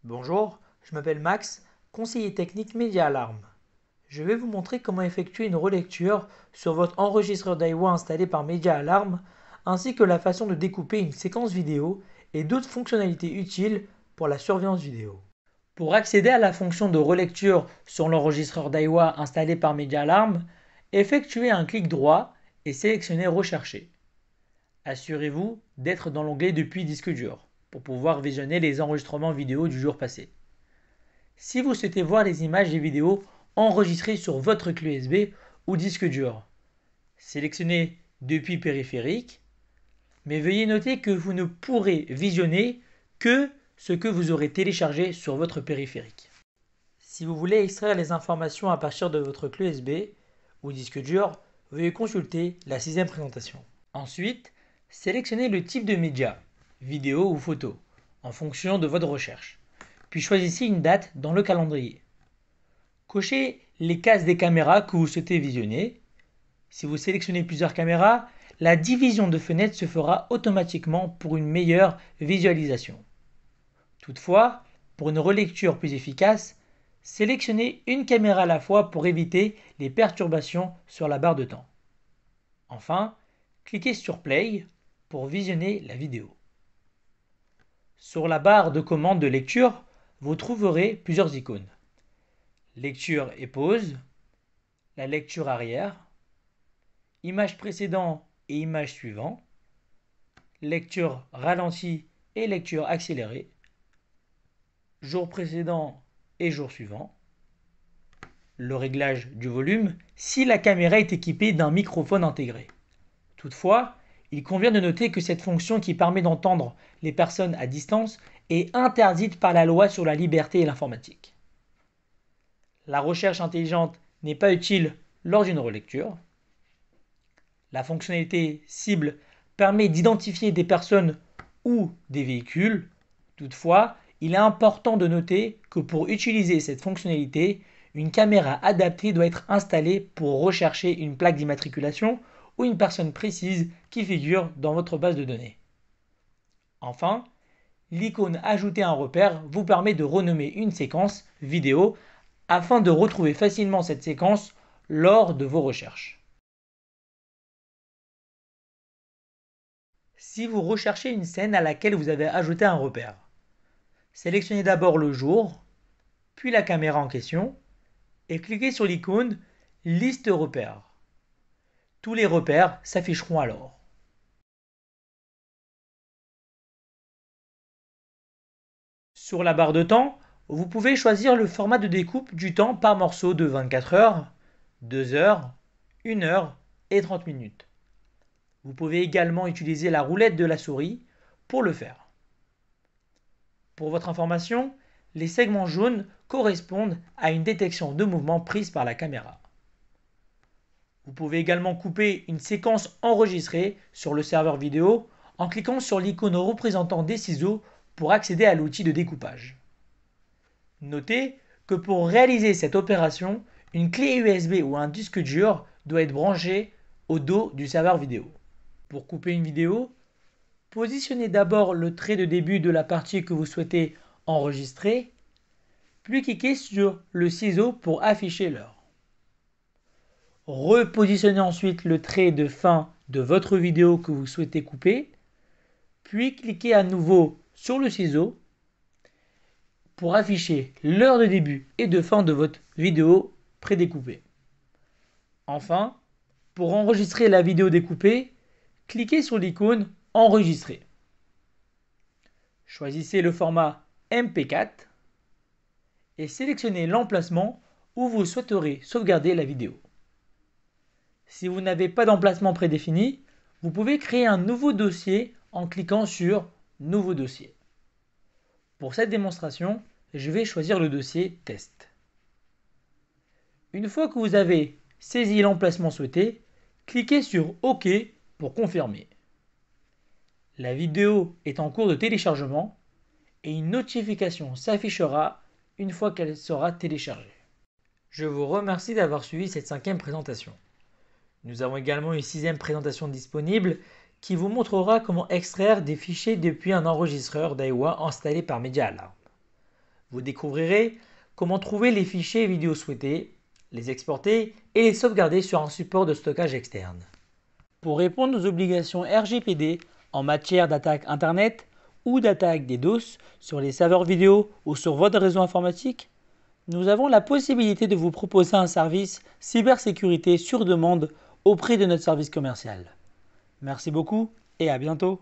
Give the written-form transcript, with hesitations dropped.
Bonjour, je m'appelle Max, conseiller technique Media Alarm. Je vais vous montrer comment effectuer une relecture sur votre enregistreur Daiwa installé par Media Alarm, ainsi que la façon de découper une séquence vidéo et d'autres fonctionnalités utiles pour la surveillance vidéo. Pour accéder à la fonction de relecture sur l'enregistreur Daiwa installé par Media Alarm, effectuez un clic droit et sélectionnez Rechercher. Assurez-vous d'être dans l'onglet Depuis disque dur pour pouvoir visionner les enregistrements vidéo du jour passé. Si vous souhaitez voir les images et vidéos enregistrées sur votre clé USB ou disque dur, sélectionnez Depuis périphérique, mais veuillez noter que vous ne pourrez visionner que ce que vous aurez téléchargé sur votre périphérique. Si vous voulez extraire les informations à partir de votre clé USB ou disque dur, veuillez consulter la 6e présentation. Ensuite, sélectionnez le type de média, vidéo ou photo, en fonction de votre recherche. Puis choisissez une date dans le calendrier. Cochez les cases des caméras que vous souhaitez visionner. Si vous sélectionnez plusieurs caméras, la division de fenêtres se fera automatiquement pour une meilleure visualisation. Toutefois, pour une relecture plus efficace, sélectionnez une caméra à la fois pour éviter les perturbations sur la barre de temps. Enfin, cliquez sur Play pour visionner la vidéo. Sur la barre de commande de lecture, vous trouverez plusieurs icônes. Lecture et pause, la lecture arrière, image précédente et image suivante, lecture ralentie et lecture accélérée, jour précédent et jour suivant, le réglage du volume si la caméra est équipée d'un microphone intégré. Toutefois, il convient de noter que cette fonction qui permet d'entendre les personnes à distance est interdite par la loi sur la liberté et l'informatique. La recherche intelligente n'est pas utile lors d'une relecture. La fonctionnalité cible permet d'identifier des personnes ou des véhicules. Toutefois, il est important de noter que pour utiliser cette fonctionnalité, une caméra adaptée doit être installée pour rechercher une plaque d'immatriculation ou une personne précise qui figure dans votre base de données. Enfin, l'icône Ajouter un repère vous permet de renommer une séquence vidéo afin de retrouver facilement cette séquence lors de vos recherches. Si vous recherchez une scène à laquelle vous avez ajouté un repère, sélectionnez d'abord le jour, puis la caméra en question et cliquez sur l'icône Liste repères. Tous les repères s'afficheront alors. Sur la barre de temps, vous pouvez choisir le format de découpe du temps par morceau de 24 heures, 2 heures, 1 heure et 30 minutes. Vous pouvez également utiliser la roulette de la souris pour le faire. Pour votre information, les segments jaunes correspondent à une détection de mouvement prise par la caméra. Vous pouvez également couper une séquence enregistrée sur le serveur vidéo en cliquant sur l'icône représentant des ciseaux pour accéder à l'outil de découpage. Notez que pour réaliser cette opération, une clé USB ou un disque dur doit être branché au dos du serveur vidéo. Pour couper une vidéo, positionnez d'abord le trait de début de la partie que vous souhaitez enregistrer, puis cliquez sur le ciseau pour afficher l'heure. Repositionnez ensuite le trait de fin de votre vidéo que vous souhaitez couper, puis cliquez à nouveau sur le ciseau pour afficher l'heure de début et de fin de votre vidéo prédécoupée. Enfin, pour enregistrer la vidéo découpée, cliquez sur l'icône Enregistrer. Choisissez le format MP4 et sélectionnez l'emplacement où vous souhaiterez sauvegarder la vidéo. Si vous n'avez pas d'emplacement prédéfini, vous pouvez créer un nouveau dossier en cliquant sur Nouveau dossier. Pour cette démonstration, je vais choisir le dossier Test. Une fois que vous avez saisi l'emplacement souhaité, cliquez sur OK pour confirmer. La vidéo est en cours de téléchargement et une notification s'affichera une fois qu'elle sera téléchargée. Je vous remercie d'avoir suivi cette 5e présentation. Nous avons également une 6e présentation disponible qui vous montrera comment extraire des fichiers depuis un enregistreur Daiwa installé par Media Alarm. Vous découvrirez comment trouver les fichiers vidéo souhaités, les exporter et les sauvegarder sur un support de stockage externe. Pour répondre aux obligations RGPD en matière d'attaque Internet ou d'attaque des DOS sur les serveurs vidéo ou sur votre réseau informatique, nous avons la possibilité de vous proposer un service cybersécurité sur demande auprès de notre service commercial. Merci beaucoup et à bientôt.